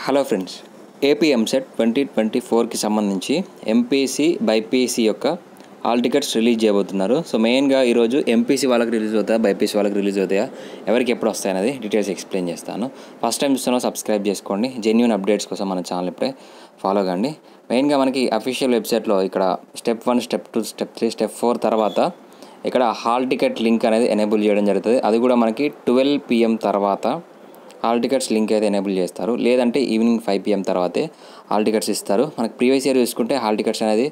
Hello friends, AP EAMCET 2024కి సంబంధించి MPC BiPC యొక్క hall tickets release చేయబోతున్నారు. సో మెయిన్గా ఈరోజు ఎంపీసీ వాళ్ళకి రిలీజ్ అవుతాయా, బైపీసీ వాళ్ళకి రిలీజ్ అవుతాయా, ఎవరికి ఎప్పుడు వస్తాయనేది డీటెయిల్స్ ఎక్స్ప్లెయిన్ చేస్తాను. ఫస్ట్ టైం చూస్తున్నా సబ్స్క్రైబ్ చేసుకోండి. జెన్యూన్ అప్డేట్స్ కోసం మన ఛానల్ ఇప్పుడే ఫాలో కండి. మెయిన్గా మనకి అఫీషియల్ వెబ్సైట్లో ఇక్కడ స్టెప్ 1, స్టెప్ 2, స్టెప్ 3, స్టెప్ 4 తర్వాత ఇక్కడ హాల్ టికెట్ లింక్ అనేది ఎనేబుల్ చేయడం జరుగుతుంది. అది కూడా మనకి 12 PM తర్వాత హాల్ టికెట్స్ లింక్ అయితే ఎనేబుల్ చేస్తారు. లేదంటే ఈవినింగ్ 5 PM తర్వాతే హాల్ టికెట్స్ ఇస్తారు. మనకి ప్రీవియస్ ఇయర్ చూసుకుంటే హాల్ టికెట్స్ అనేది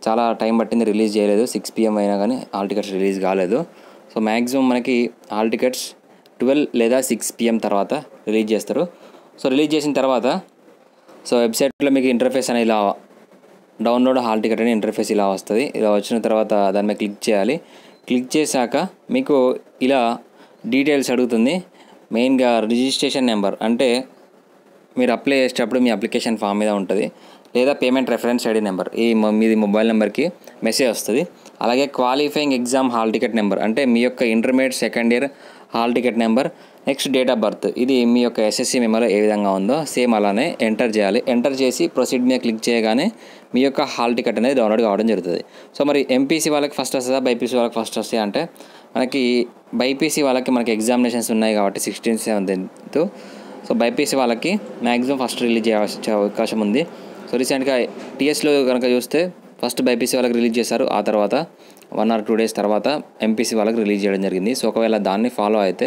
చాలా టైం పట్టింది, రిలీజ్ చేయలేదు. 6 PM అయినా కానీ హాల్ టికెట్స్ రిలీజ్ కాలేదు. సో మ్యాక్సిమం మనకి హాల్ టికెట్స్ 12 లేదా 6 PM తర్వాత రిలీజ్ చేస్తారు. సో రిలీజ్ చేసిన తర్వాత వెబ్సైట్లో మీకు ఇంటర్ఫేస్ అనేది ఇలా డౌన్లోడ్ హాల్ టికెట్ అనే ఇంటర్ఫేస్ ఇలా వస్తుంది. ఇలా వచ్చిన తర్వాత దాని మీద క్లిక్ చేయాలి. క్లిక్ చేశాక మీకు ఇలా డీటెయిల్స్ అడుగుతుంది. మెయిన్గా రిజిస్ట్రేషన్ నెంబర్ అంటే మీరు అప్లై చేసేటప్పుడు మీ అప్లికేషన్ ఫామ్ మీద ఉంటుంది, లేదా పేమెంట్ రెఫరెన్స్ ఐడి నెంబర్ మీది మొబైల్ నెంబర్కి మెసేజ్ వస్తుంది. అలాగే qualifying exam hall ticket number అంటే మీ యొక్క intermediate second year hall ticket number. Next date of birth, ఇది మీ యొక్క SSC మెమోలో ఏ విధంగా ఉందో సేమ్ అలానే ఎంటర్ చేయాలి. ఎంటర్ చేసి ప్రొసీడ్ మీద క్లిక్ చేయగానే మీ యొక్క హాల్ టికెట్ అనేది డౌన్లోడ్ కావడం జరుగుతుంది. సో మరి ఎంపీసీ వాళ్ళకి ఫస్ట్ వస్తుందా, బైపీసీ వాళ్ళకి ఫస్ట్ వస్తాయి అంటే మనకి బైపీసీ వాళ్ళకి మనకి ఎగ్జామినేషన్స్ ఉన్నాయి కాబట్టి 16th, 17th. సో బైపీసీ వాళ్ళకి మ్యాక్సిమం ఫస్ట్ రిలీజ్ చేసే అవకాశం ఉంది. సో రీసెంట్గా TSలో కనుక చూస్తే ఫస్ట్ బైపీసీ వాళ్ళకి రిలీజ్ చేశారు. ఆ తర్వాత 1 or 2 days తర్వాత ఎంపీసీ వాళ్ళకి రిలీజ్ చేయడం జరిగింది. సో ఒకవేళ దాన్ని ఫాలో అయితే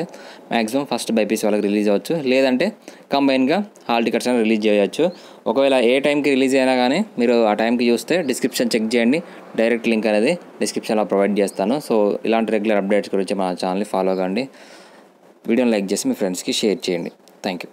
మ్యాక్సిమం ఫస్ట్ బైపీసీ వాళ్ళకి రిలీజ్ అవ్వచ్చు, లేదంటే కంబైన్గా హాల్ టికెట్స్ అని రిలీజ్ చేయవచ్చు. ఒకవేళ ఏ టైంకి రిలీజ్ అయినా కానీ మీరు ఆ టైంకి చూస్తే డిస్క్రిప్షన్ చెక్ చేయండి, డైరెక్ట్ లింక్ అనేది డిస్క్రిప్షన్లో ప్రొవైడ్ చేస్తాను. సో ఇలాంటి రెగ్యులర్ అప్డేట్స్ గురించి మన ఛానల్ని ఫాలో కండి. వీడియోని లైక్ చేసి మీ ఫ్రెండ్స్కి షేర్ చేయండి. Thank you.